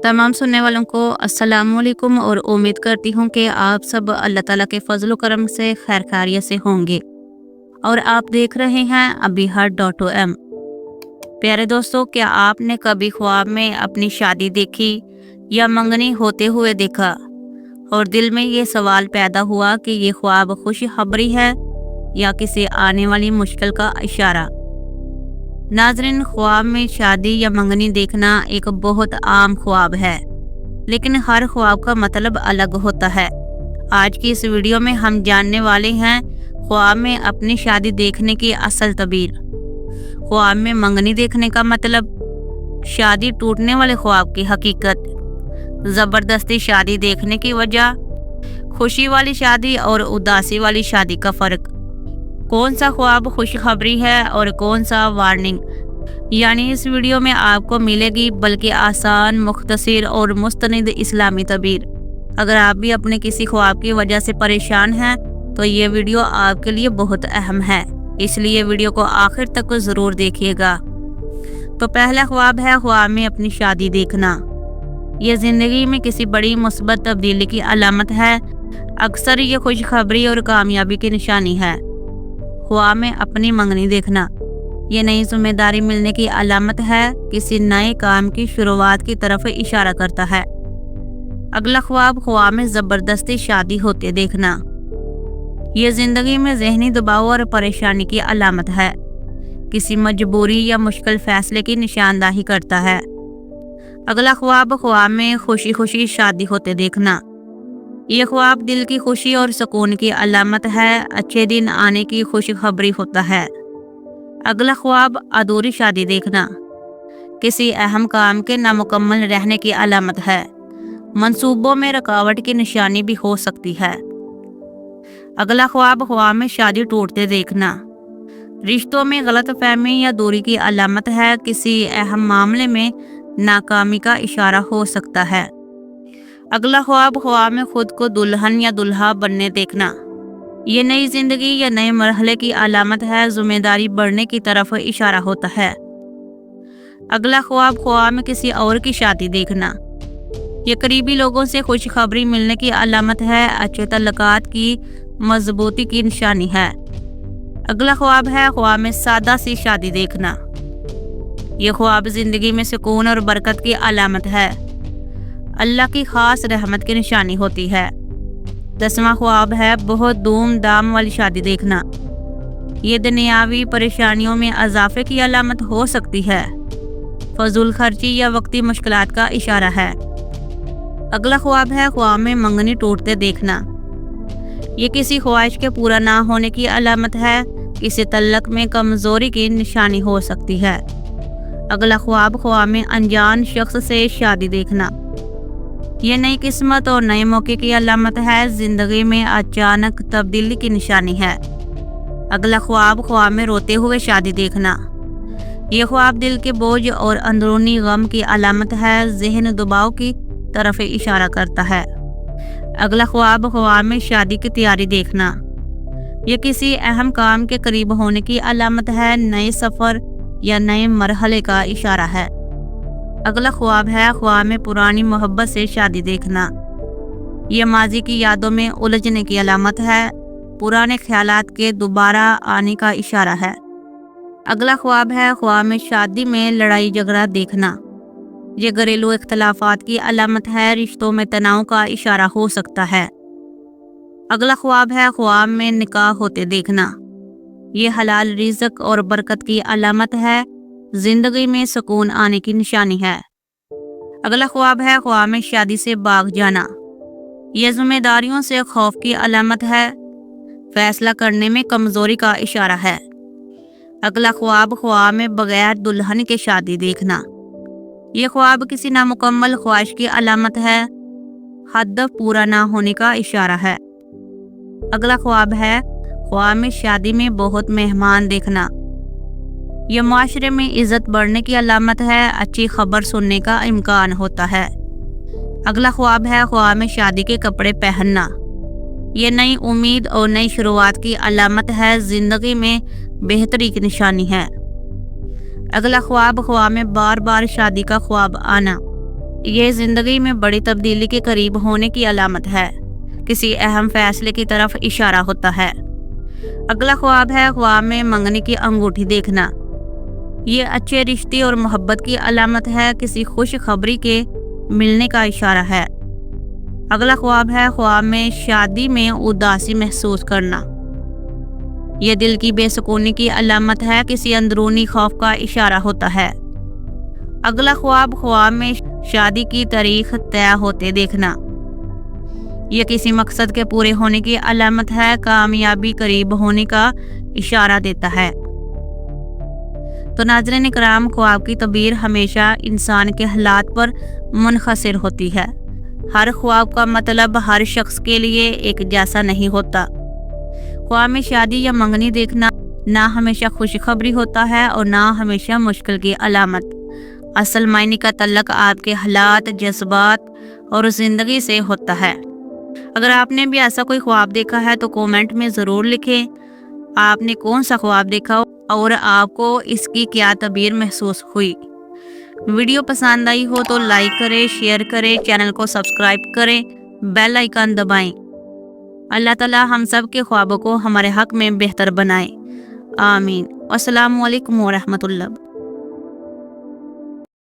तमाम सुनने वालों को अस्सलाम वालेकुम और उम्मीद करती हूँ कि आप सब अल्लाह ताला के फजल करम से खैर खैरियत से होंगे और आप देख रहे हैं abihar.om। प्यारे दोस्तों, क्या आपने कभी ख्वाब में अपनी शादी देखी या मंगनी होते हुए देखा और दिल में ये सवाल पैदा हुआ कि ये ख्वाब खुशखबरी है या किसी आने वाली मुश्किल का इशारा। नाज़रीन, ख्वाब में शादी या मंगनी देखना एक बहुत आम ख्वाब है, लेकिन हर ख्वाब का मतलब अलग होता है। आज की इस वीडियो में हम जानने वाले हैं ख्वाब में अपनी शादी देखने की असल तबीर, ख्वाब में मंगनी देखने का मतलब, शादी टूटने वाले ख्वाब की हकीकत, ज़बरदस्ती शादी देखने की वजह, खुशी वाली शादी और उदासी वाली शादी का फ़र्क, कौन सा ख्वाब खुशखबरी है और कौन सा वार्निंग। यानी इस वीडियो में आपको मिलेगी बल्कि आसान, मुख्तसर और मुस्तनिद इस्लामी तबीर। अगर आप भी अपने किसी ख्वाब की वजह से परेशान हैं तो ये वीडियो आपके लिए बहुत अहम है, इसलिए वीडियो को आखिर तक ज़रूर देखिएगा। तो पहला ख्वाब है ख्वाब में अपनी शादी देखना। ये ज़िंदगी में किसी बड़ी मुस्बत तब्दीली की अलामत है। अक्सर ये खुशखबरी और कामयाबी की निशानी है। ख्वाब में अपनी मंगनी देखना, ये नई जिम्मेदारी मिलने की अलामत है, किसी नए काम की शुरुआत की तरफ इशारा करता है। अगला ख्वाब ख्वाब में ज़बरदस्ती शादी होते देखना। ये ज़िंदगी में ज़हनी दबाव और परेशानी की अलामत है, किसी मजबूरी या मुश्किल फैसले की निशानदाही करता है। अगला ख्वाब ख्वाब में खुशी खुशी शादी होते देखना। ये ख्वाब दिल की खुशी और सुकून की अलामत है, अच्छे दिन आने की खुशखबरी होता है। अगला ख्वाब अधूरी शादी देखना, किसी अहम काम के नामुकम्मल रहने की अलामत है, मंसूबों में रुकावट की निशानी भी हो सकती है। अगला ख्वाब ख्वाब में शादी टूटते देखना, रिश्तों में गलतफहमी या दूरी की अलामत है, किसी अहम मामले में नाकामी का इशारा हो सकता है। अगला ख्वाब ख्वाब में खुद को दुल्हन या दुल्हा बनने देखना, ये नई जिंदगी या नए मरहले की अलामत है, जिम्मेदारी बढ़ने की तरफ इशारा होता है। अगला ख्वाब ख्वाब में किसी और की शादी देखना, ये करीबी लोगों से खुशखबरी मिलने की अलामत है, अच्छे तल्लुकात की मजबूती की निशानी है। अगला ख्वाब है ख्वाब में सादा सी शादी देखना, ये ख्वाब जिंदगी में सुकून और बरकत की अलामत है, अल्लाह की खास रहमत की निशानी होती है। 10वां ख्वाब है बहुत धूम धाम वाली शादी देखना, ये दुनियावी परेशानियों में इजाफे की अलामत हो सकती है, फजूल खर्ची या वक्ती मुश्किलात का इशारा है। अगला ख्वाब है ख्वाब में मंगनी टूटते देखना, ये किसी ख्वाहिश के पूरा ना होने की अलामत है, किसी तल्लक में कमजोरी की निशानी हो सकती है। अगला ख्वाब ख्वाब में अनजान शख्स से शादी देखना, ये नई किस्मत और नए मौके की अलामत है, जिंदगी में अचानक तब्दीली की निशानी है। अगला ख्वाब ख्वाब में रोते हुए शादी देखना, ये ख्वाब दिल के बोझ और अंदरूनी गम की अलामत है, जहन दबाव की तरफ इशारा करता है। अगला ख्वाब ख्वाब में शादी की तैयारी देखना, ये किसी अहम काम के करीब होने की अलामत है, नए सफ़र या नए मरहले का इशारा है। अगला ख्वाब है ख्वाब में पुरानी मोहब्बत से शादी देखना, ये माजी की यादों में उलझने की अलामत है, पुराने ख्यालात के दोबारा आने का इशारा है। अगला ख्वाब है ख्वाब में शादी में लड़ाई झगड़ा देखना, ये घरेलू इख्तलाफात की अलामत है, रिश्तों में तनाव का इशारा हो सकता है। अगला ख्वाब है ख्वाब में निकाह होते देखना, ये हलाल रिज़्क और बरकत की अलामत है, जिंदगी में सुकून आने की निशानी है। अगला ख्वाब है ख्वाब में शादी से भाग जाना, यह जिम्मेदारियों से खौफ की अलामत है, फैसला करने में कमजोरी का इशारा है। अगला ख्वाब ख्वाब में बगैर दुल्हन के शादी देखना, यह ख्वाब किसी नामुकम्मल ख्वाहिश की अलामत है, हद पूरा ना होने का इशारा है। अगला ख्वाब है ख्वाब में शादी में बहुत मेहमान देखना, यह माशरे में इज्जत बढ़ने की अलामत है, अच्छी खबर सुनने का इम्कान होता है। अगला ख्वाब है ख्वाब में शादी के कपड़े पहनना, यह नई उम्मीद और नई शुरुआत की अलामत है, जिंदगी में बेहतरी की निशानी है। अगला ख्वाब ख्वाब में बार बार शादी का ख्वाब आना, یہ زندگی میں بڑی تبدیلی کے قریب ہونے کی علامت ہے، کسی اہم فیصلے کی طرف اشارہ ہوتا ہے۔ اگلا خواب ہے خواب میں منگنی کی انگوٹھی دیکھنا۔ یہ اچھے رشتے اور محبت کی علامت ہے، کسی خوش خبری کے ملنے کا اشارہ ہے۔ اگلا خواب ہے خواب میں شادی میں اداسی محسوس کرنا۔ یہ دل کی بے سکونی کی علامت ہے، کسی اندرونی خوف کا اشارہ ہوتا ہے۔ اگلا خواب میں شادی کی تاریخ طے ہوتے دیکھنا۔ یہ کسی مقصد کے پورے ہونے کی علامت ہے، کامیابی قریب ہونے کا اشارہ دیتا ہے۔ تو ناظرین کرام، خواب کی تعبیر ہمیشہ انسان کے حالات پر منحصر ہوتی ہے۔ ہر خواب کا مطلب ہر شخص کے لیے ایک جیسا نہیں ہوتا۔ خواب میں شادی یا منگنی دیکھنا نہ ہمیشہ خوشخبری ہوتا ہے اور نہ ہمیشہ مشکل کی علامت۔ اصل معنی کا تعلق آپ کے حالات، جذبات اور زندگی سے ہوتا ہے۔ اگر آپ نے بھی ایسا کوئی خواب دیکھا ہے تو کومنٹ میں ضرور لکھیں آپ نے کون سا خواب دیکھا اور آپ کو اس کی کیا تعبیر محسوس ہوئی۔ ویڈیو پسند آئی ہو تو لائک کریں، شیئر کریں، چینل کو سبسکرائب کریں، بیل آئیکن دبائیں۔ اللہ تعالی ہم سب کے خوابوں کو ہمارے حق میں بہتر بنائے، آمین۔ السلام علیکم ورحمۃ اللہ۔